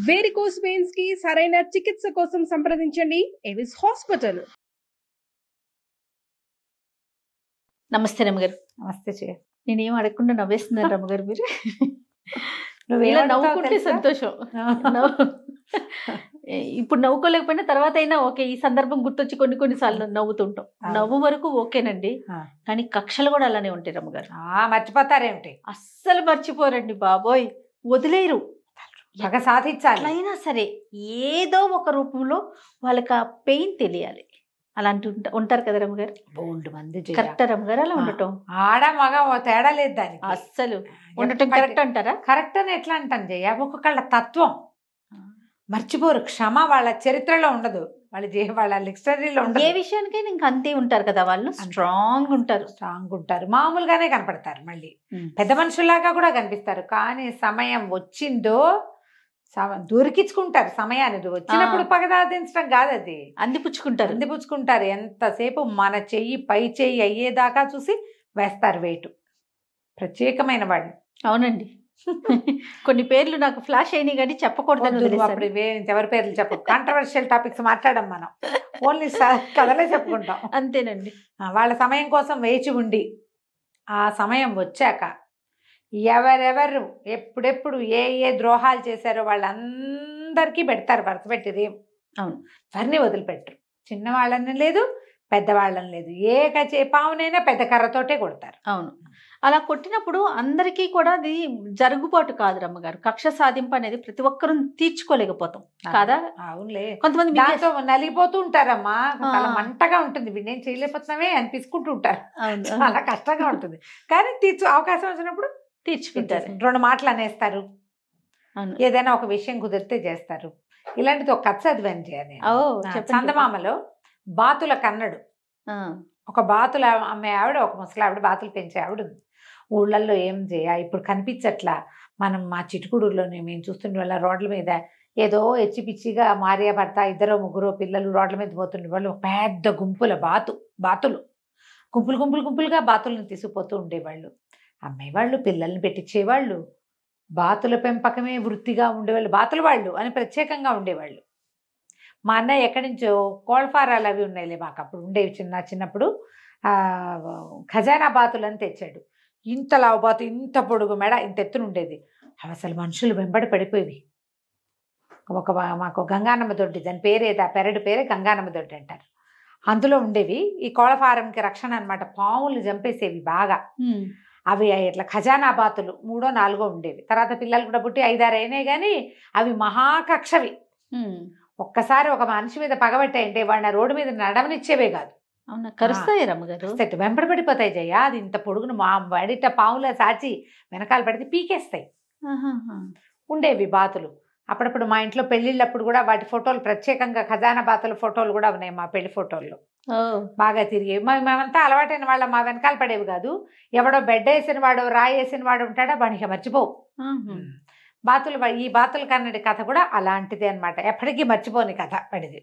Varicose veins కి సరైన చికిత్స కోసం సంప్రదించండి ఎవిస్ హాస్పిటల్. నమస్తే రమ్మగారు. నమస్తే చే. నేనేం అడగకుండా నవ్వేస్తున్నాను రమ్మగారు మీరు. నువ్వు ఇలా నవ్వుకుంటే సంతోషం. ఇప్పుడు నవ్వుకోలేకపోయినా తర్వాత అయినా ఓకే, ఈ సందర్భం గుర్తొచ్చి కొన్నిసార్లు నవ్వుతుంటాం. నవ్వు వరకు ఓకేనండి, కానీ కక్షలు కూడా అలానే ఉంటాయి రమ్మగారు. మర్చిపోతారేమిటి? అస్సలు మర్చిపోరండి బాబోయ్, వదిలేరు. పగ సాధించాలి. అయినా సరే ఏదో ఒక రూపంలో వాళ్ళకి ఆ పెయిన్ తెలియాలి. అలాంటి ఉంటారు కదా రమ్మగారు. బోల్డ్ మంది. కరెక్ట్ రమ్మగారు అలా ఉండటం? ఆడ మగ తేడా లేదు దానికి. అస్సలు ఉండటం కరెక్ట్ అంటారా? కరెక్ట్ అని ఎట్లా అంటాను జయ, ఒక్కొక్కళ్ళ తత్వం మర్చిపోరు. క్షమ వాళ్ళ చరిత్రలో ఉండదు, వాళ్ళ డిక్షనరీలో ఉండదు. ఏ విషయానికైనా ఇంకా అంతే ఉంటారు కదా వాళ్ళు. స్ట్రాంగ్ ఉంటారు, మామూలుగానే కనపడతారు. మళ్ళీ పెద్ద మనుషుల్లాగా కూడా కనిపిస్తారు, కానీ సమయం వచ్చిందో దొరికించుకుంటారు. సమయాన్ని వచ్చినప్పుడు పగదాదించడం కాదు, అది అందిపుచ్చుకుంటారు. ఎంతసేపు మన చెయ్యి పై చెయ్యి అయ్యేదాకా చూసి వేస్తారు వేటు. ప్రత్యేకమైన వాళ్ళు. అవునండి. కొన్ని పేర్లు నాకు ఫ్లాష్ అయినాయి కానీ చెప్పకూడదు. అప్పుడు ఎవరి పేర్లు చెప్పు. కాంట్రవర్షియల్ టాపిక్స్ మాట్లాడడం మనం. ఓన్లీ కథలే చెప్పుకుంటాం. అంతేనండి. వాళ్ళ సమయం కోసం వేచి ఉండి ఆ సమయం వచ్చాక ఎవరెవరు ఎప్పుడెప్పుడు ఏ ద్రోహాలు చేశారో వాళ్ళందరికీ పెడతారు వరుస పెట్టి రేం. అవును, ఎవరిని వదిలిపెట్టరు. చిన్నవాళ్ళని లేదు, పెద్దవాళ్ళని లేదు. పావునైనా పెద్ద కర్రతోటే కొడతారు. అవును, అలా కొట్టినప్పుడు అందరికీ కూడా అది జరుగుబాటు కాదు రమ్మగారు. కక్ష సాధింపు అనేది ప్రతి ఒక్కరూ తీర్చుకోలేకపోతాం కదా. అవునులే, కొంతమంది దాంతో నలిగిపోతూ ఉంటారమ్మా. చాలా మంటగా ఉంటుంది, వీళ్ళేం చేయలేకపోతున్నామే అనిపించుకుంటూ ఉంటారు. చాలా కష్టంగా ఉంటుంది, కానీ అవకాశం వచ్చినప్పుడు తీర్చుకుంటారు. 2 మాటలు అనేస్తారు, ఏదైనా ఒక విషయం కుదిరితే చేస్తారు. ఇలాంటిది ఒక కథ చదివాను చేయని. చందమామలో బాతుల కన్నడు. ఒక బాతుల అమ్మే ఆవిడ, ఒక ముసలావిడ, బాతులు పెంచే ఆవిడ ఉంది. ఊళ్ళల్లో ఏం చేయ ఇప్పుడు కనిపించట్లా. మనం మా చిటుకుడులోనే మేము చూస్తుండే వాళ్ళ రోడ్ల మీద ఏదో ఎచ్చిపిచ్చిగా మారియా భర్త 2-3 పిల్లలు రోడ్ల మీద పోతుండే వాళ్ళు. పెద్ద గుంపుల బాతులు గుంపులుగా బాతులను తీసుకుపోతూ ఉండేవాళ్ళు. అమ్మేవాళ్ళు, పిల్లల్ని పెట్టించేవాళ్ళు. బాతుల పెంపకమే వృత్తిగా ఉండేవాళ్ళు. బాతుల వాళ్ళు అని ప్రత్యేకంగా ఉండేవాళ్ళు. మా అన్నయ్య ఎక్కడి నుంచో కోళ్ళఫారాలు అవి ఉన్నాయిలే, మాకు అప్పుడు ఉండేవి చిన్నప్పుడు. ఖజానా బాతులు అని తెచ్చాడు. ఇంత లావు బాతు, ఇంత పొడుగు మెడ, ఇంత ఎత్తున ఉండేది. అవి అసలు మనుషులు వెంబడి పడిపోయేవి. మాకు గంగానమ్మ దొడ్డి, దాని పేరేది, ఆ పెరడు పేరే గంగానమ్మ దొడ్డి అంటారు. అందులో ఉండేవి. ఈ కోళ్ళఫారంకి రక్షణ అనమాట. పాములు చంపేసేవి బాగా. అవి ఇట్లా ఖజానా బాతులు 3-4 ఉండేవి. తర్వాత పిల్లలు కూడా పుట్టి 5-6 అయినాయి, కానీ అవి మహాకక్షవి. ఒక్కసారి ఒక మనిషి మీద పగబట్టాయంటే వాడిని రోడ్డు మీద నడవనిచ్చేవే కాదు. కరుస్తాయి రమ్మగారు, వెంబడి పడిపోతాయి జయ. అది ఇంత పొడుగును మా బడిట పాముల సాచి వెనకాల పడితే పీకేస్తాయి. ఉండేవి బాతులు. అప్పుడప్పుడు మా ఇంట్లో పెళ్ళిళ్ళప్పుడు కూడా వాటి ఫోటోలు, ప్రత్యేకంగా ఖజానా బాతుల ఫోటోలు కూడా ఉన్నాయి మా పెళ్లి ఫోటోల్లో. బాగా తిరిగేవి. మేమంతా అలవాటైన వాళ్ళ, మా వెనకాల పడేవి కాదు. ఎవడో బెడ్ వేసిన వాడు, రాయి వేసిన వాడు ఉంటాడా, వాడికి మర్చిపోవు. ఈ బాతుల కన్నడి కథ కూడా అలాంటిదే అనమాట. ఎప్పటికీ మర్చిపోని కథ పడిది.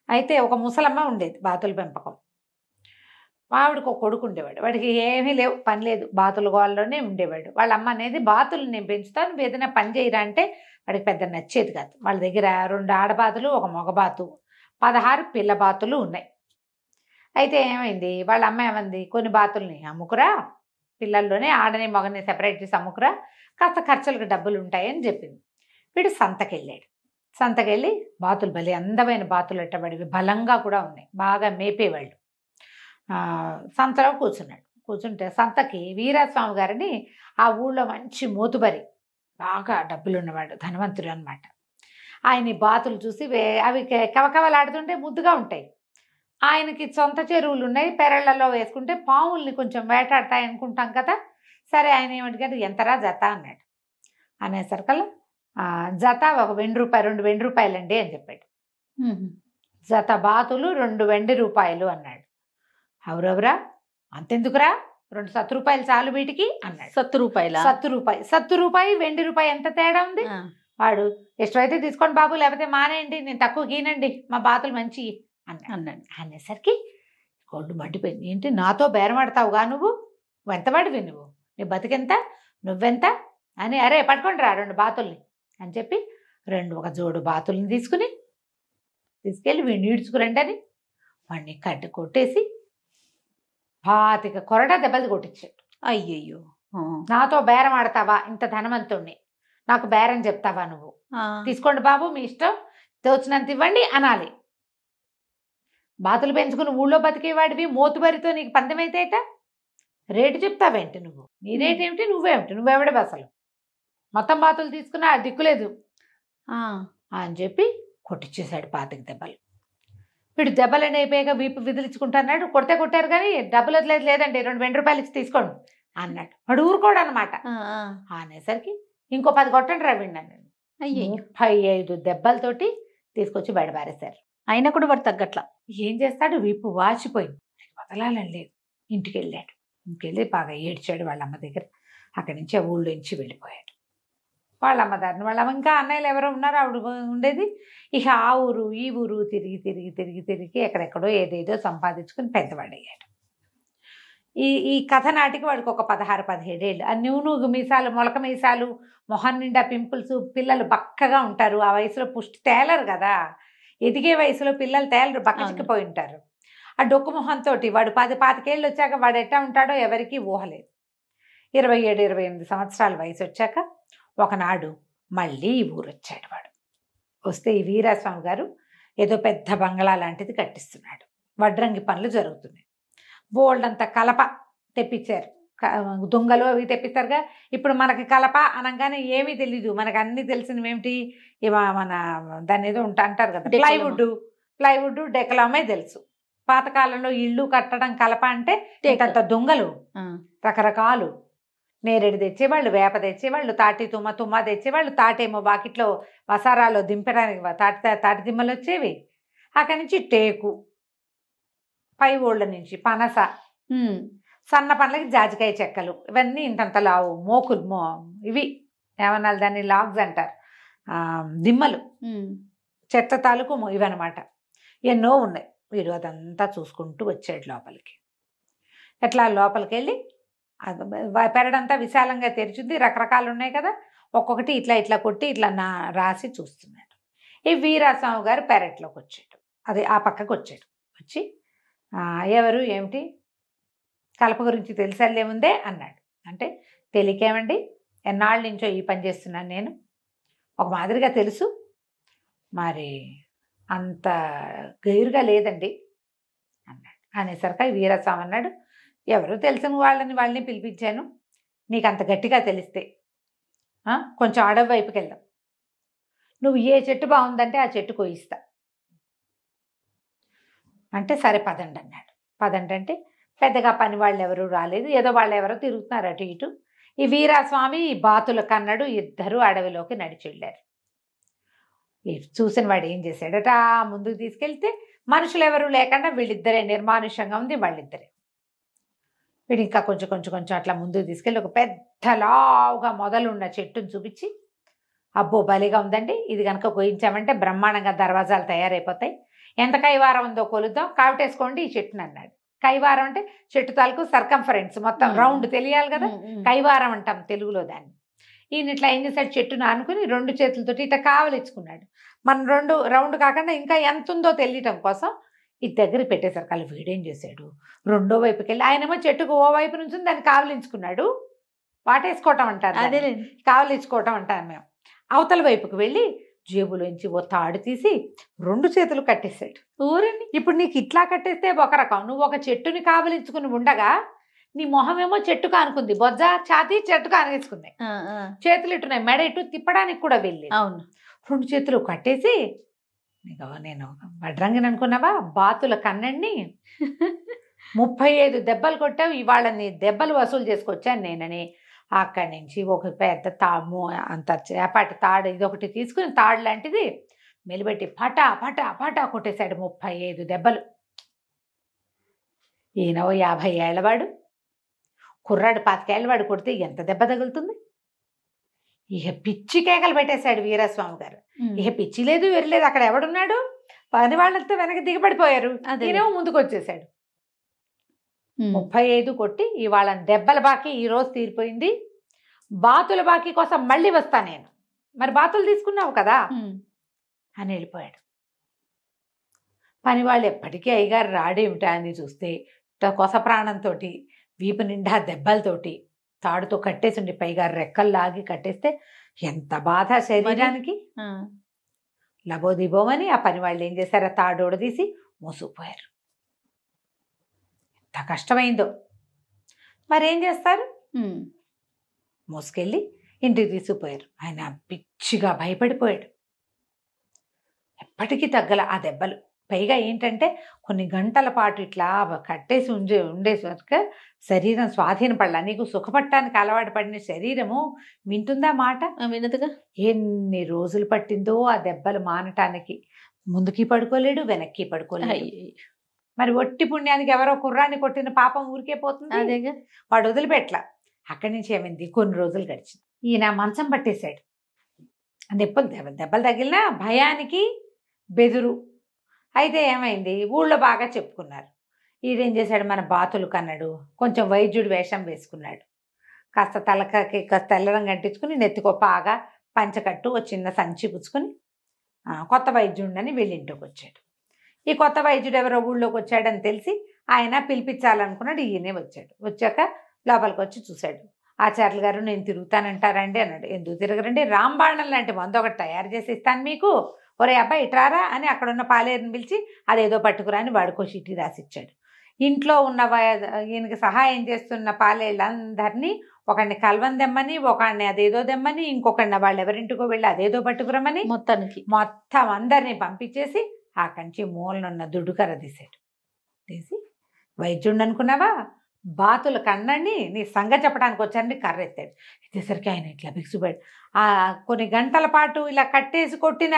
అయితే ఒక ముసలమ్మ ఉండేది, బాతుల పెంపకం. ఆవిడకు ఒక కొడుకు ఉండేవాడు. వాడికి ఏమీ లేవు, పని లేదు, బాతుల గోళ్ళలోనే ఉండేవాడు. వాళ్ళ అమ్మ అనేది బాతులు నేను పెంచుతాను, ఏదైనా పని చేయరా అంటే వాడికి పెద్ద నచ్చేది కాదు. వాళ్ళ దగ్గర 2 ఆడబాతులు, 1 మగబాతు, 16 పిల్ల బాతులు ఉన్నాయి. అయితే ఏమైంది, వాళ్ళ అమ్మ ఏమంది, కొన్ని బాతుల్ని అమ్ముకురా, పిల్లల్లోనే ఆడని మగని సెపరేట్ చేసి అమ్ముకురా, కాస్త ఖర్చులకు డబ్బులు ఉంటాయని చెప్పింది. వీడు సంతకెళ్ళి బాతులు భలే అందమైన బాతులు ఎట్టబడివి, బలంగా కూడా ఉన్నాయి, బాగా మేపేవాళ్ళు. సంతలో కూర్చుంటే సంతకి వీరాస్వామి గారిని, ఆ ఊళ్ళో మంచి మోతుబరి, బాగా డబ్బులు ఉన్నవాడు, ధనవంతుడు అనమాట. ఆయన బాతులు చూసి అవి కవకవలాడుతుంటే ముద్దుగా ఉంటాయి. ఆయనకి సొంత చెరువులు ఉన్నాయి, పెరళ్లలో వేసుకుంటే పాముల్ని కొంచెం వేటాడతాయి అనుకుంటాం కదా. సరే, ఆయన ఏమంటే ఎంతరా జత అన్నాడు. అనేసరికల్లా జత 1 వెండి రూపాయి, 2 వెండి రూపాయలండి అని చెప్పాడు. జత బాతులు 2 వెండి రూపాయలు అన్నాడు. అవురవరా, అంతెందుకురా, 2 సత్తు రూపాయలు చాలు వీటికి అన్నాడు. సత్తు రూపాయి వెండి రూపాయి ఎంత తేడా ఉంది? వాడు ఇష్టమైతే తీసుకోండి బాబు, లేకపోతే మానేయండి, నేను తక్కువ గీనండి, మా బాతులు మంచి అన్నాడు. అనేసరికి కొడ్డు మండిపోయింది. ఏంటి నాతో బేరమాడతావుగా, నువ్వు ఎంత వాడివి, నువ్వు నీ బతికెంత, నువ్వెంత అని, అరే పట్టుకోండి రా 2 బాతుల్ని అని చెప్పి ఒక జోడు బాతుల్ని తీసుకెళ్ళి వీడిని ఈడ్చుకురండి అని వాడిని కొట్టేసి 25 కొరడా దెబ్బలు కొట్టించాడు. అయ్యయ్యో. నాతో బేరం ఆడతావా, ఇంత ధనవంతుణ్ణి, నాకు బేరం చెప్తావా నువ్వు, తీసుకోండి బాబు మీ ఇష్టం, తోచినంత ఇవ్వండి అనాలి. బాతులు పెంచుకుని ఊళ్ళో బతికేవాడివి మోతుబరితో నీకు పందెమైతేట రేటు చెప్తావేంటి నువ్వు, నీ రేటు ఏమిటి, నువ్వెవడే అసలు, మొత్తం బాతులు తీసుకున్నా దిక్కులేదు అని చెప్పి కొట్టించేశాడు 25 దెబ్బలు. వీడు దెబ్బలని అయిపోయాక వీపు విదిలించుకుంటున్నాడు. కొట్టారు కానీ డబ్బులు వదిలేదు, లేదండి 2 వెండి రూపాయలు ఇచ్చి తీసుకోండి అన్నాడు. వాడు ఊరుకోడు అనమాట. అనేసరికి ఇంకో 10 కొట్టండి రా వీడిని అన్నాడు. 35 దెబ్బలతోటి తీసుకొచ్చి బయట పారేశారు. అయినా కూడా వాడు తగ్గట్లా. ఏం చేస్తాడు, వీపు వాచిపోయింది, వదలాలని లేదు. ఇంటికి బాగా ఏడ్చాడు వాళ్ళ అమ్మ దగ్గర. అక్కడి నుంచి ఆ ఊళ్ళో నుంచి వెళ్ళిపోయాడు. వాళ్ళ అమ్మదారిని, వాళ్ళ అమ్మ ఇంకా అన్నయ్యలు ఎవరో ఉన్నారు, ఆవిడ ఉండేది. ఇక ఆ ఊరు ఈ ఊరు తిరిగి ఎక్కడెక్కడో ఏదేదో సంపాదించుకుని పెద్దవాడయ్యాడు. ఈ కథ నాటికి వాడికి ఒక 16-17 ఏళ్ళు. ఆ నూనూగు మీసాలు, మొలక మీసాలు, మొహం నిండా పింపుల్స్, పిల్లలు బక్కగా ఉంటారు. ఆ వయసులో పుష్టి తేలరు కదా, ఎదిగే వయసులో పిల్లలు తేలరు, బక్క చిక్కిపోయి ఉంటారు. ఆ డొక్కు మొహంతో వాడు 10-25 ఏళ్ళు వచ్చాక వాడు ఎట్టా ఉంటాడో ఎవరికీ ఊహలేదు. 27-28 సంవత్సరాల వయసు వచ్చాక ఒకనాడు మళ్ళీ ఈ ఊరు వచ్చాడు. వాడు వస్తే ఈ వీరాస్వామి గారు ఏదో పెద్ద బంగళా లాంటిది కట్టిస్తున్నాడు. వడ్రంగి పనులు జరుగుతున్నాయి. బోల్డంత కలప తెప్పించారు. దొంగలు అవి తెప్పిస్తారుగా. ఇప్పుడు మనకి కలప అనగానే ఏమీ తెలీదు, మనకు అన్నీ తెలిసినవి ఏమిటి, మన దాన్ని ఏదో అంటారు కదా, ప్లైవుడ్ డెకలామే తెలుసు. పాతకాలంలో ఇళ్ళు కట్టడం కలప అంటే ఇంత దొంగలు రకరకాలు నేరేడు తెచ్చేవాళ్ళు, వేప తెచ్చేవాళ్ళు, తాటి తుమ్మ తెచ్చేవాళ్ళు. తాటేమో బాకిట్లో వసారాలో దింపడానికి తాటి దిమ్మలు వచ్చేవి. అక్కడి నుంచి టేకు, పై ఓళ్ళ నుంచి పనస, సన్న పనులకి జాజికాయ చెక్కలు, ఇవన్నీ ఇంతంత లావు మోకులు, ఇవి ఏమన్నా దాన్ని లాగ్స్ అంటారు, దిమ్మలు, చెత్త తాలూకు ఇవన్నమాట. ఎన్నో ఉన్నాయి. వీడు అదంతా చూసుకుంటూ వచ్చాడు లోపలికి. ఎట్లా లోపలికి వెళ్ళి పెరడంతా విశాలంగా తెరిచింది, రకరకాలు ఉన్నాయి కదా, ఒక్కొక్కటి ఇట్లా కొట్టి ఇట్లా రాసి చూస్తున్నాడు. ఈ వీరాస్వామి గారు పెరట్లోకి వచ్చాడు, అదే ఆ పక్కకు వచ్చాడు. వచ్చి ఎవరు ఏమిటి కలప గురించి తెలిసేదేముందే అన్నాడు. అంటే తెలియకేమండి, ఎన్నాళ్ళ నుంచో ఈ పని చేస్తున్నాను నేను, ఒక మాదిరిగా తెలుసు, మరి అంత గైరుగా లేదండి అన్నాడు. అనేసరికి వీరాస్వామి అన్నాడు, ఎవరు తెలిసిన వాళ్ళని పిలిపించాను, నీకు అంత గట్టిగా తెలిస్తే కొంచెం అడవి వైపుకి వెళ్దాం, నువ్వు ఏ చెట్టు బాగుందంటే ఆ చెట్టు కోయిస్తా అంటే సరే పదండి అన్నాడు. పదండి అంటే పెద్దగా పని వాళ్ళు ఎవరు రాలేదు, ఏదో వాళ్ళు ఎవరో తిరుగుతున్నారు అటు ఇటు. ఈ వీరాస్వామి ఈ బాతుల కన్నడు ఇద్దరు అడవిలోకి నడిచి వెళ్ళారు. చూసిన వాడు ఏం చేశాడట, ముందుకు తీసుకెళ్తే మనుషులు ఎవరు లేకుండా వీళ్ళిద్దరే, నిర్మానుష్యంగా ఉంది వాళ్ళిద్దరే. వీడు ఇంకా కొంచెం అట్లా ముందుకు తీసుకెళ్ళి ఒక పెద్ద లావుగా మొదలున్న చెట్టును చూపించి, అబ్బో భలేగా ఉందండి, ఇది కనుక కోయించామంటే బ్రహ్మాండంగా దర్వాజాలు తయారైపోతాయి, ఎంత కైవారం ఉందో కొలుద్దాం, కావిటేసుకోండి ఈ చెట్టుని అన్నాడు. కైవారం అంటే చెట్టు తాలూకు సర్కంఫరెన్స్ మొత్తం రౌండ్ తెలియాలి కదా, కైవారం అంటాం తెలుగులో దాన్ని. ఈయన ఇట్లా ఏం చేశాడు, చెట్టును ఆనుకుని 2 చేతులతోటి ఇట్లా కావలిచ్చుకున్నాడు. మనం 2 రౌండ్ కాకుండా ఇంకా ఎంత ఉందో తెలియటం కోసం ఇది దగ్గర పెట్టేశారు. కళ్ళు వీడేం చేశాడు, రెండో వైపుకి వెళ్ళి, ఆయనేమో చెట్టుకు ఓ వైపు నుంచి దాన్ని కావలించుకున్నాడు, వాటేసుకోవటం అంటారు, అదే కావలించుకోవటం అంటారు మేము. అవతల వైపుకి వెళ్ళి జేబులోంచి ఓ తాడు తీసి 2 చేతులు కట్టేశాడు. ఊరండి, ఇప్పుడు నీకు ఇట్లా కట్టేస్తే ఒక రకం, నువ్వు ఒక చెట్టుని కావలించుకుని ఉండగా నీ మొహమేమో చెట్టుకు అనుకుంది, బొజ్జ ఛాతీ చెట్టుకు ఆనేసుకున్నాయి, చేతులు ఇట్టున్నాయి, మెడ ఇటు తిప్పడానికి కూడా వెళ్ళి. అవును, 2 చేతులు కట్టేసి, నేను వడ్రంగిని అనుకున్నావా, బాతుల కన్నండి 35 దెబ్బలు కొట్టావు, ఇవాళ నీ దెబ్బలు వసూలు చేసుకొచ్చాను నేనని అక్కడి నుంచి ఒక పెద్ద అంత చేపాటి తాడు ఇదొకటి తీసుకుని తాడు లాంటిది మెలిపెట్టి పటా పటా పటా కొట్టేశాడు. 35 దెబ్బలు. ఈయన 50 ఏళ్ళవాడు, కుర్రాడు 25 ఏళ్ళవాడు కొడితే ఎంత దెబ్బ తగులుతుంది. ఇక పిచ్చి కేకలు పెట్టేశాడు వీరాస్వామి గారు. ఇక పిచ్చి లేదు వెరలేదు, అక్కడ ఎవడున్నాడు, పని వాళ్ళంతా వెనక్కి దిగబడిపోయారు, ఈయనేమో ముందుకు వచ్చేసాడు. 35 కొట్టి ఇవాళ దెబ్బల బాకీ ఈరోజు తీరిపోయింది, బాతుల బాకీ కోసం మళ్ళీ వస్తా నేను మరి బాతులు తీసుకున్నావు కదా అని వెళ్ళిపోయాడు. పని వాళ్ళు ఎప్పటికీ అయ్యగారు రాడేమిటా అని చూస్తే కొస ప్రాణంతో వీపు నిండా దెబ్బలతోటి తాడుతో కట్టేసిండి, పైగా రెక్కల్లాగి కట్టేస్తే ఎంత బాధ శరీరానికి. లబోదిబోమని ఆ పని వాళ్ళు ఏం చేశారు, ఆ తాడోడ తీసి మోసుకుపోయారు. ఎంత కష్టమైందో. మరేం చేస్తారు, మోసుకెళ్ళి ఇంటికి తీసుకుపోయారు. ఆయన పిచ్చిగా భయపడిపోయాడు. ఎప్పటికీ తగ్గల ఆ దెబ్బలు. పైగా ఏంటంటే కొన్ని గంటల పాటు ఇట్లా కట్టేసి ఉండేసరికి శరీరం స్వాధీన పడలా. నీకు సుఖపట్టానికి అలవాటు పడిన శరీరము వింటుందా మాట? వినదుగా. ఎన్ని రోజులు పట్టిందో ఆ దెబ్బలు మానటానికి. ముందుకి పడుకోలేడు, వెనక్కి పడుకోలేడు. మరి ఒట్టి పుణ్యానికి ఎవరో కుర్రాన్ని కొట్టిన పాపం ఊరికే పోతుంది. అదేగా. వాడు వదిలిపెట్ల. అక్కడి నుంచి ఏమైంది, కొన్ని రోజులు గడిచింది. ఈయన మంచం పట్టేశాడు. దెబ్బలు తగిలినా భయానికి బెదురు. అయితే ఏమైంది, ఊళ్ళో బాగా చెప్పుకున్నారు. ఈడేం చేశాడు, మన బాతులు కన్నాడు, కొంచెం వైద్యుడు వేషం వేసుకున్నాడు. కాస్త తలకకి కాస్త తెల్లరం కట్టించుకుని నెత్తికో పాగా పంచకట్టు ఒక చిన్న సంచి పుచ్చుకొని కొత్త వైద్యుడిని వీళ్ళింటికి వచ్చాడు. ఈ కొత్త వైద్యుడు ఎవరో ఊళ్ళోకి వచ్చాడని తెలిసి ఆయన పిలిపించాలనుకున్నాడు. ఈయనే వచ్చాడు. వచ్చాక లోపలికి వచ్చి చూశాడు. ఆచార్యులు గారు, నేను తిరుగుతానంటారండి అన్నాడు. ఎందుకు తిరగరండి, రాంబాణం లాంటి మందు ఒకటి తయారు చేసి ఇస్తాను మీకు, ఒరే అబ్బాయి ఇట్రారా అని అక్కడున్న పాలేరుని పిలిచి అదేదో పట్టుకురా అని వాడుకో చీటీ రాసిచ్చాడు. ఇంట్లో ఉన్న ఈయనకి సహాయం చేస్తున్న పాలేళ్ళందరినీ ఒకడిని కల్వం దెమ్మని, ఒకడిని అదేదో దెమ్మని, ఇంకొకడిని వాళ్ళు ఎవరింటికో వెళ్ళి అదేదో పట్టుకురమని మొత్తం అందరినీ పంపించేసి ఆ కంచి మూలనున్న దుడ్డుకర్ర తీసాడు. తీసి, వైద్యుడిని అనుకున్నావా, బాతుల కన్నండి నీ సంగ చెప్పడానికి వచ్చారని కర్ర ఎత్తాడు. ఎత్తేసరికి ఆయన ఇట్లా బిగుసిపోయాడు. ఆ కొన్ని గంటల పాటు ఇలా కట్టేసి కొట్టిన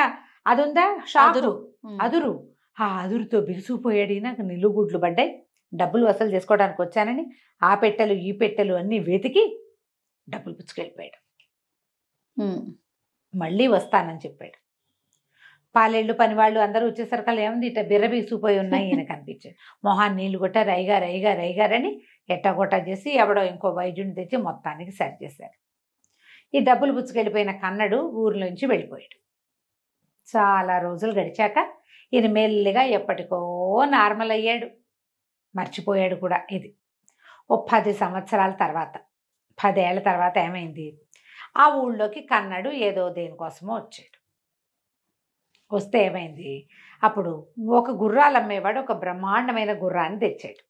అది ఉందా అదురు, ఆ అదురుతో బిగుసిపోయాడు. నాకు నిలుగుడ్లు పడ్డాయి, డబ్బులు వసూలు చేసుకోవడానికి వచ్చానని ఆ పెట్టెలు ఈ పెట్టెలు అన్నీ వెతికి డబ్బులు పుచ్చుకెళ్ళిపోయాడు. మళ్ళీ వస్తానని చెప్పాడు. పాలేళ్ళు పనివాళ్ళు అందరూ వచ్చేసరికి ఏముంది, ఇట్లా బిర్ర బిగుసిపోయి ఉన్నాయి. ఈయన కనిపించాడు. మొహాన్ని నీళ్లు కొట్ట రైగారని ఎట్టగొట్ట చేసి ఎవడో ఇంకో వైద్యుడిని తెచ్చి మొత్తానికి సరి చేశారు. ఈ డబ్బులు పుచ్చుకెళ్ళిపోయిన కన్నడు ఊరిలోంచి వెళ్ళిపోయాడు. చాలా రోజులు గడిచాక ఈయన మెల్లిగా ఎప్పటికో నార్మల్ అయ్యాడు, మర్చిపోయాడు కూడా. ఇది ఓ 10 సంవత్సరాల తర్వాత, 10 ఏళ్ల తర్వాత ఏమైంది, ఆ ఊళ్ళోకి కన్నడు ఏదో దేనికోసమో వచ్చాడు. వస్తే ఏమైంది, అప్పుడు ఒక గుర్రాలు అమ్మేవాడు ఒక బ్రహ్మాండమైన గుర్రాన్ని తెచ్చాడు.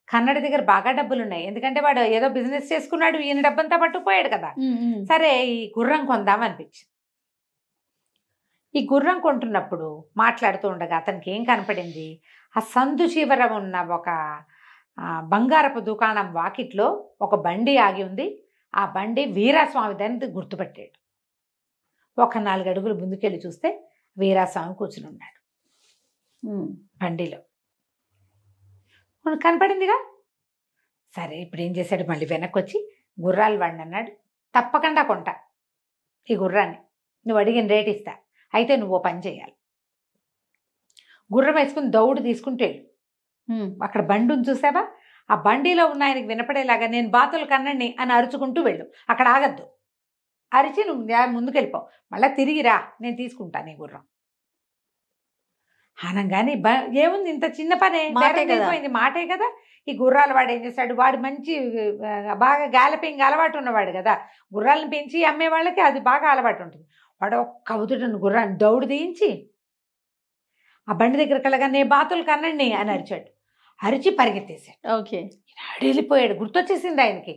కన్నడి దగ్గర బాగా డబ్బులు ఉన్నాయి, ఎందుకంటే వాడు ఏదో బిజినెస్ చేసుకున్నాడు, ఈయన డబ్బంతా పట్టుకుపోయాడు కదా. సరే ఈ గుర్రం కొందామనిపించింది. ఈ గుర్రం కొంటున్నప్పుడు మాట్లాడుతూ ఉండగా అతనికి ఏం కనపడింది, ఆ సందు చివర ఉన్న ఒక బంగారపు దుకాణం వాకిట్లో ఒక బండి ఆగి ఉంది. ఆ బండి వీరాస్వామి దాన్ని గుర్తుపట్టాడు. ఒక 4 అడుగులు ముందుకెళ్ళి చూస్తే వీరాస్వామి కూర్చుని ఉన్నాడు బండిలో. కనపడిందిగా. సరే ఇప్పుడు ఏం చేశాడు, మళ్ళీ వెనక్కి వచ్చి గుర్రాలు వాడిని అన్నాడు, తప్పకుండా కొంటా ఈ గుర్రాన్ని, నువ్వు అడిగిన రేట్ ఇస్తా, అయితే నువ్వు పని చేయాలి. గుర్రం వేసుకుని దౌడు తీసుకుంటే అక్కడ బండి ఉంది చూసావా, ఆ బండిలో ఉన్న ఆయనకి వినపడేలాగా నేను బాతులు కన్నండి అని అరుచుకుంటూ వెళ్ళు, అక్కడ ఆగద్దు, అరిచి నువ్వు ముందుకెళ్ళిపో, మళ్ళీ తిరిగిరా, నేను తీసుకుంటాను ఈ గుర్రం అనగానే ఏముంది ఇంత చిన్న పనే, మాటే కదా. ఈ గుర్రాలు వాడు ఏం చేశాడు, వాడు మంచి బాగా గాలపింగ్ అలవాటు ఉన్నవాడు కదా, గుర్రాలను పెంచి అమ్మే వాళ్ళకి అది బాగా అలవాటు ఉంటుంది. వాడు ఒక్క ఉదుటను గుర్రాన్ని దౌడు తీయించి ఆ బండి దగ్గరికి వెళ్ళగా నే బాతులు కన్నండి అని అరిచాడు. అరిచి పరిగెత్తేశాడు. ఓకే, వెళ్ళిపోయాడు. గుర్తొచ్చేసింది ఆయనకి.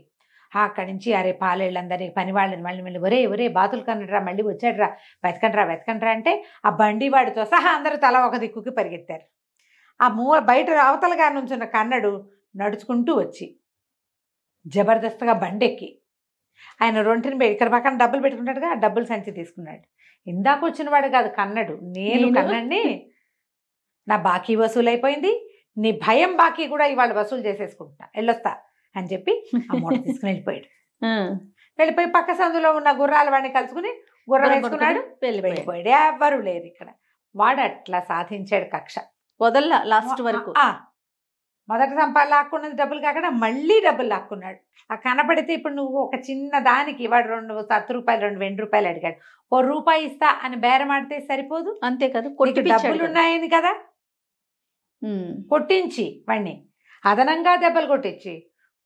అక్కడి నుంచి అరే పాలేళ్ళందరినీ పని వాళ్ళని మళ్ళీ ఒరే బాతులు కన్నడరా, మళ్ళీ వచ్చాడురా, వెతకండ్రా అంటే ఆ బండి వాడితో సహా అందరూ తల ఒక దిక్కుకి పరిగెత్తారు. ఆ బయట అవతలగా నుంచున్న కన్నడు నడుచుకుంటూ వచ్చి జబర్దస్త్గా బండెక్కి ఆయన రొంటిని ఇక్కడ పక్కన డబ్బులు పెట్టుకుంటాడుగా, ఆ డబ్బులు సంచి తీసుకున్నాడు. ఇందాక వచ్చిన వాడు కాదు కన్నడు, నేను కన్నండి, నా బాకీ వసూలు అయిపోయింది, నీ భయం బాకీ కూడా ఇవాళ వసూలు చేసేసుకుంటున్నా, వెళ్ళొస్తా అని చెప్పి ఆ మూట తీసుకుని వెళ్ళిపోయాడు. వెళ్ళిపోయి పక్క సందులో ఉన్న గుర్రాల వాడిని కలుసుకుని గుర్రం వేసుకున్నాడు, వెళ్ళిపోయాడు. ఎవ్వరూ లేరు ఇక్కడ. వాడు అట్లా సాధించాడు కక్ష, వదల్లా లాస్ట్ వరకు. మొదట లాక్కున్నది డబ్బులు కాకుండా మళ్ళీ డబ్బులు లాక్కున్నాడు. ఆ కనపడితే ఇప్పుడు నువ్వు ఒక చిన్న దానికి వాడు 2 రూపాయలు 2 వెండి రూపాయలు అడిగాడు, ₹1 ఇస్తా అని బేరం ఆడితే సరిపోదు? అంతే కదా, డబ్బులు ఉన్నాయని కదా కొట్టించి వాడిని అదనంగా దెబ్బలు కొట్టించి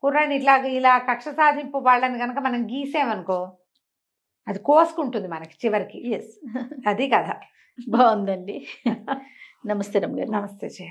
కుర్రాడిని ఇలా కక్ష సాధింపు వాళ్ళని కనుక మనం గీసామనుకో అది కోసుకుంటుంది మనకి చివరికి. ఎస్, అది కదా. బాగుందండి. నమస్తే రమ్య గారు. నమస్తే.